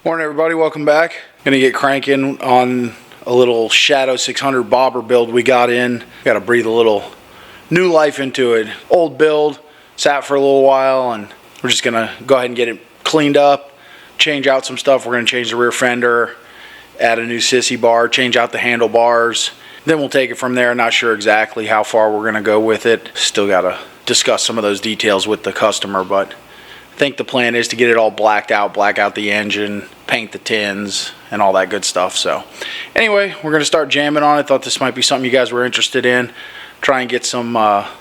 Morning everybody, welcome back. Gonna get cranking on a little Shadow 600 bobber build we got in. Gotta breathe a little new life into it. Old build, sat for a little while, and we're just gonna go ahead and get it cleaned up, change out some stuff. We're gonna change the rear fender, add a new Sissy bar, change out the handlebars. Then we'll take it from there. Not sure exactly how far we're gonna go with it. Still gotta discuss some of those details with the customer, but I think the plan is to get it all blacked out, black out the engine, paint the tins, and all that good stuff. So anyway, we're going to start jamming on it. Thought this might be something you guys were interested in. Try and get some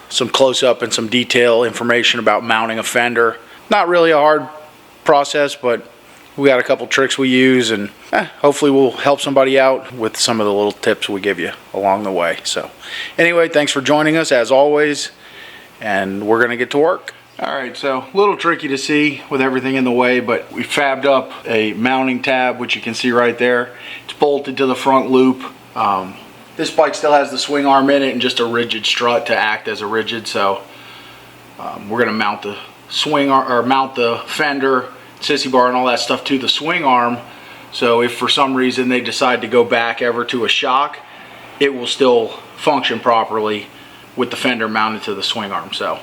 close-up and some detail information about mounting a fender. Not really a hard process, but we got a couple tricks we use, and hopefully we'll help somebody out with some of the little tips we give you along the way. So anyway, thanks for joining us as always, and we're going to get to work. Alright, so a little tricky to see with everything in the way, but we fabbed up a mounting tab, which you can see right there. It's bolted to the front loop. This bike still has the swing arm in it and just a rigid strut to act as a rigid, so we're going to mount the swing arm, or mount the fender, sissy bar, and all that stuff to the swing arm. So if for some reason they decide to go back ever to a shock, it will still function properly with the fender mounted to the swing arm. So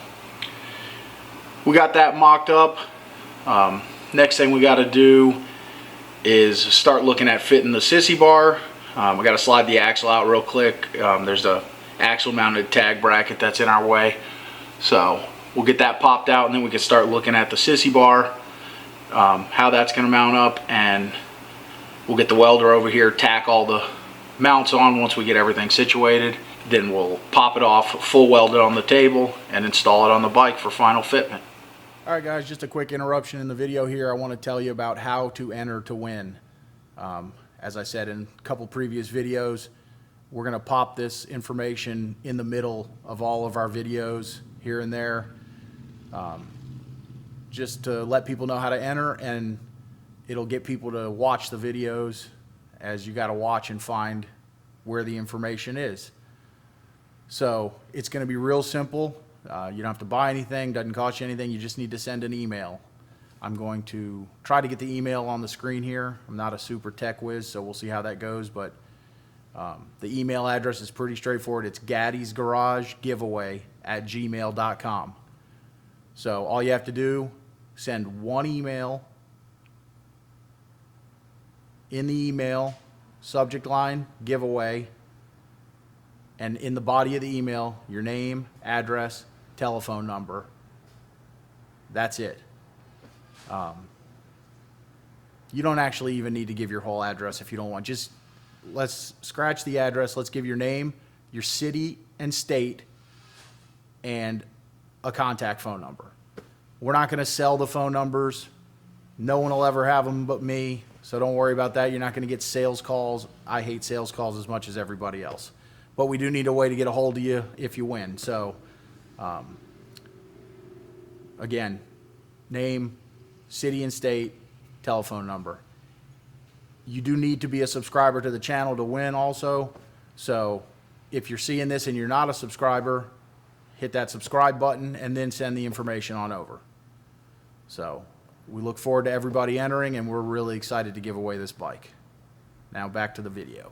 we got that mocked up. Next thing we got to do is start looking at fitting the sissy bar. We got to slide the axle out real quick. There's a axle mounted tag bracket that's in our way, so we'll get that popped out, and then we can start looking at the sissy bar, how that's going to mount up, and we'll get the welder over here, tack all the mounts on once we get everything situated. Then we'll pop it off, full weld it on the table, and install it on the bike for final fitment. Alright guys, just a quick interruption in the video here. I want to tell you about how to enter to win. As I said in a couple previous videos, we're going to pop this information in the middle of all of our videos here and there, just to let people know how to enter, and it'll get people to watch the videos, as you got to watch and find where the information is. So it's going to be real simple. You don't have to buy anything, doesn't cost you anything. You just need to send an email. I'm going to try to get the email on the screen here. I'm not a super tech whiz, so we'll see how that goes, but the email address is pretty straightforward. It's gaddysgaragegiveaway@gmail.com. So all you have to do, send one email. In the email, subject line, giveaway, and in the body of the email, your name, address, telephone number. That's it. You don't actually even need to give your whole address if you don't want. Just let's scratch the address. Let's give your name, your city and state, and a contact phone number. We're not going to sell the phone numbers. No one will ever have them but me, so don't worry about that. You're not going to get sales calls. I hate sales calls as much as everybody else. But we do need a way to get a hold of you if you win. So, again, name, city and state, telephone number. You do need to be a subscriber to the channel to win also. So if you're seeing this and you're not a subscriber, hit that subscribe button and then send the information on over. So we look forward to everybody entering, and we're really excited to give away this bike. Now back to the video.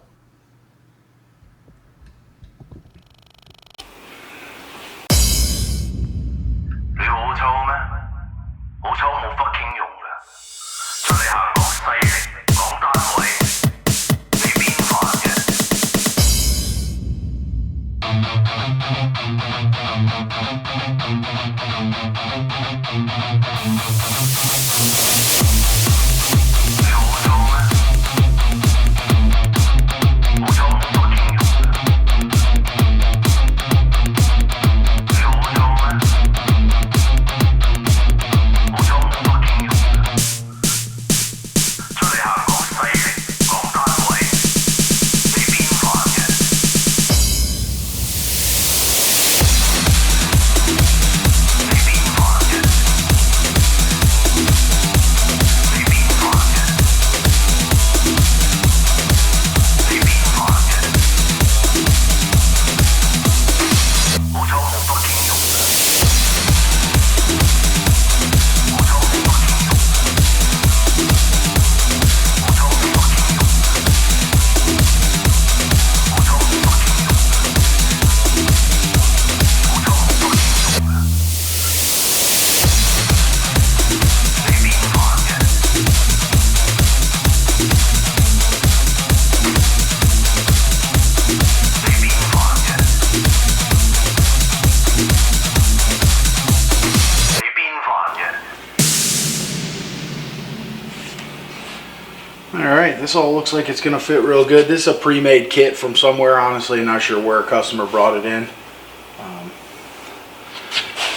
Alright, this all looks like it's going to fit real good. This is a pre-made kit from somewhere. Honestly, not sure where a customer brought it in.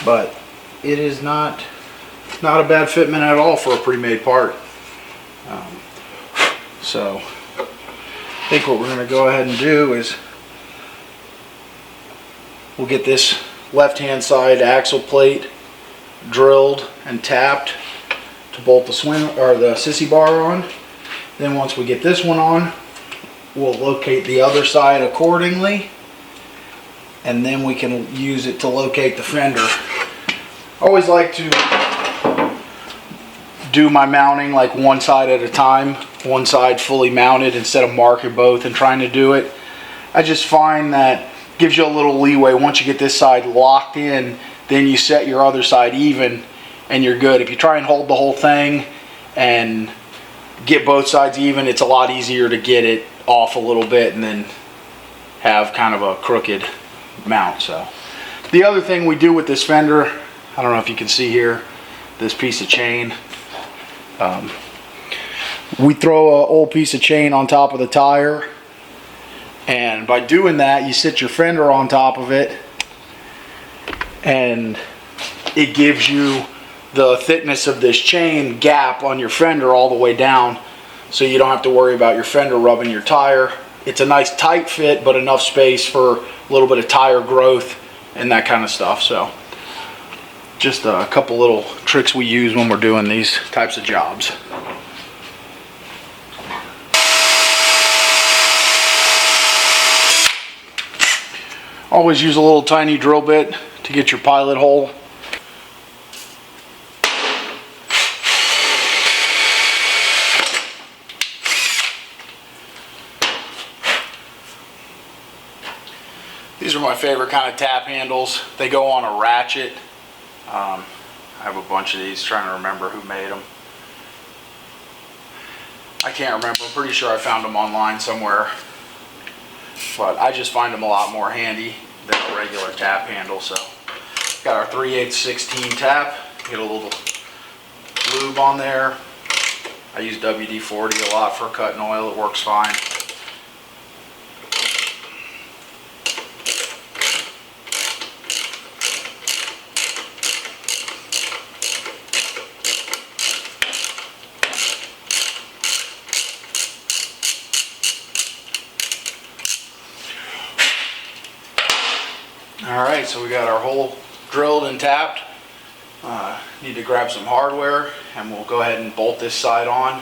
But it is not a bad fitment at all for a pre-made part. So I think what we're going to go ahead and do is we'll get this left-hand side axle plate drilled and tapped to bolt the sissy bar on. Then once we get this one on, we'll locate the other side accordingly, and then we can use it to locate the fender. I always like to do my mounting like one side at a time, one side fully mounted instead of marking both and trying to do it. I just find that gives you a little leeway. Once you get this side locked in, then you set your other side even and you're good. If you try and hold the whole thing and get both sides even, it's a lot easier to get it off a little bit and then have kind of a crooked mount. So the other thing we do with this fender, I don't know if you can see here, this piece of chain. We throw an old piece of chain on top of the tire, and by doing that you sit your fender on top of it, and it gives you the thickness of this chain gap on your fender all the way down, so you don't have to worry about your fender rubbing your tire. It's a nice tight fit, but enough space for a little bit of tire growth and that kind of stuff. So just a couple little tricks we use when we're doing these types of jobs. Always use a little tiny drill bit to get your pilot hole. These are my favorite kind of tap handles. They go on a ratchet. I have a bunch of these, trying to remember who made them. I can't remember. I'm pretty sure I found them online somewhere. But I just find them a lot more handy than a regular tap handle. So got our 3/8 16 tap. Get a little lube on there. I use WD-40 a lot for cutting oil. It works fine. Alright, so we got our hole drilled and tapped. Need to grab some hardware and we'll go ahead and bolt this side on.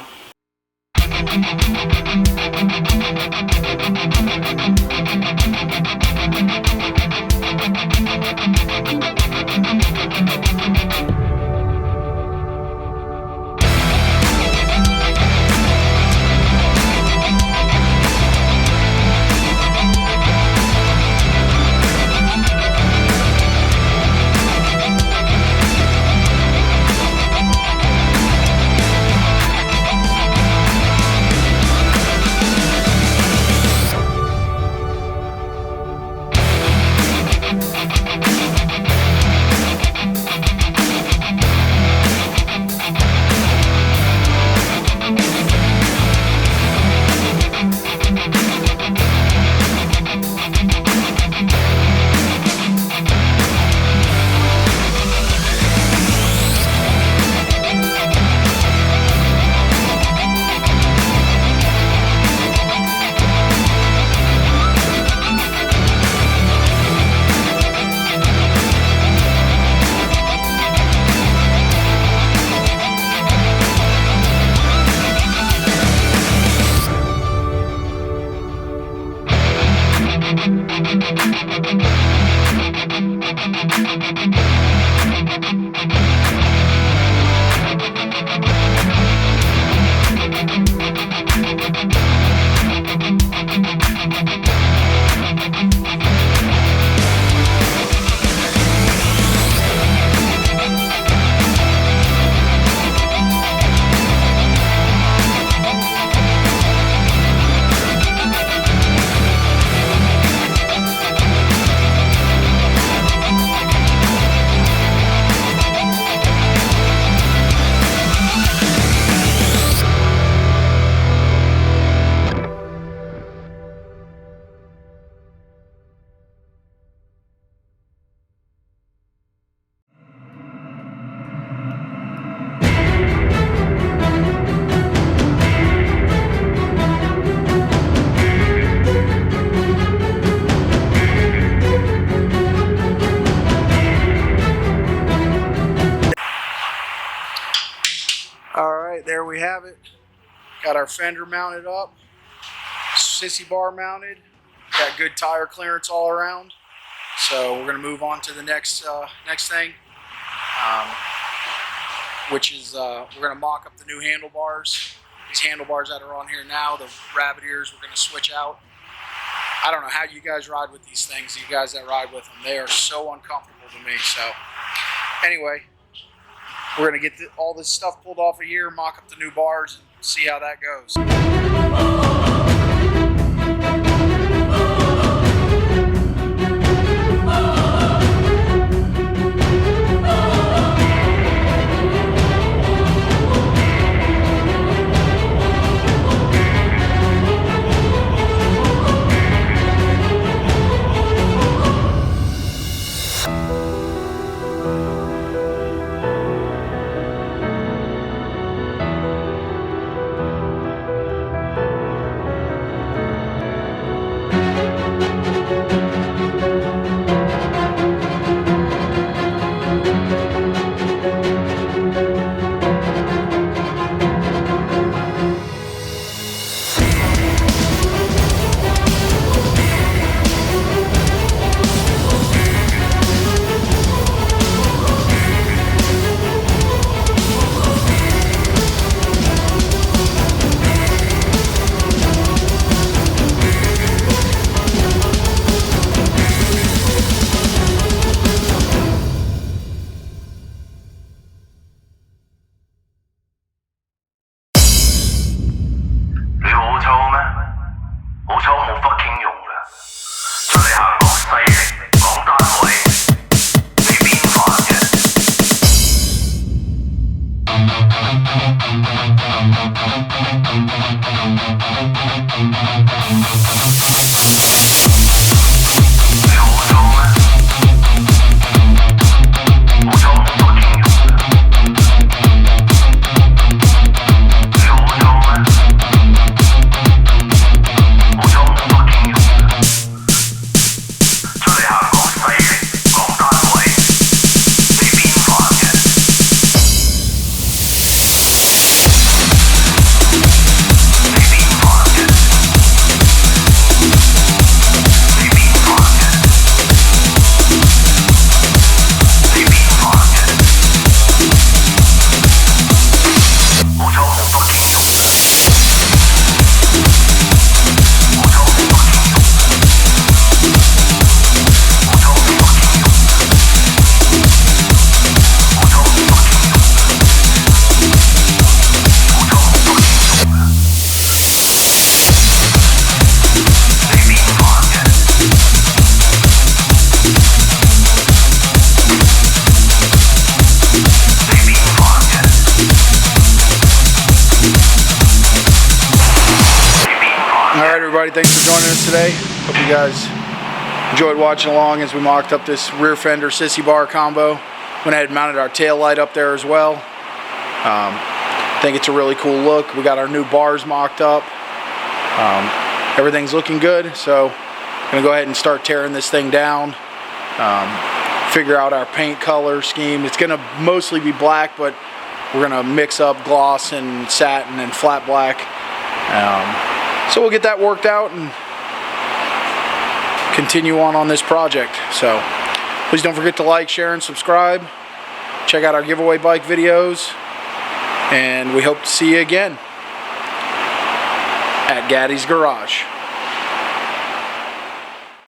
Alright, there we have it. Got our fender mounted up. Sissy bar mounted. Got good tire clearance all around. So we're going to move on to the next thing. Which is we're going to mock up the new handlebars. These handlebars that are on here now, the rabbit ears, we're going to switch out. I don't know how you guys ride with these things. You guys that ride with them, they are so uncomfortable to me. So anyway, we're going to get all this stuff pulled off of here, mock up the new bars, and see how that goes. Everybody, thanks for joining us today. Hope you guys enjoyed watching along as we mocked up this rear fender Sissy bar combo. Went ahead and mounted our tail light up there as well. I think it's a really cool look. We got our new bars mocked up. Everything's looking good, so I'm gonna go ahead and start tearing this thing down. Figure out our paint color scheme. It's gonna mostly be black, but we're gonna mix up gloss and satin and flat black. So we'll get that worked out and continue on this project. So please don't forget to like, share, and subscribe. Check out our giveaway bike videos, and we hope to see you again at Gaddy's Garage.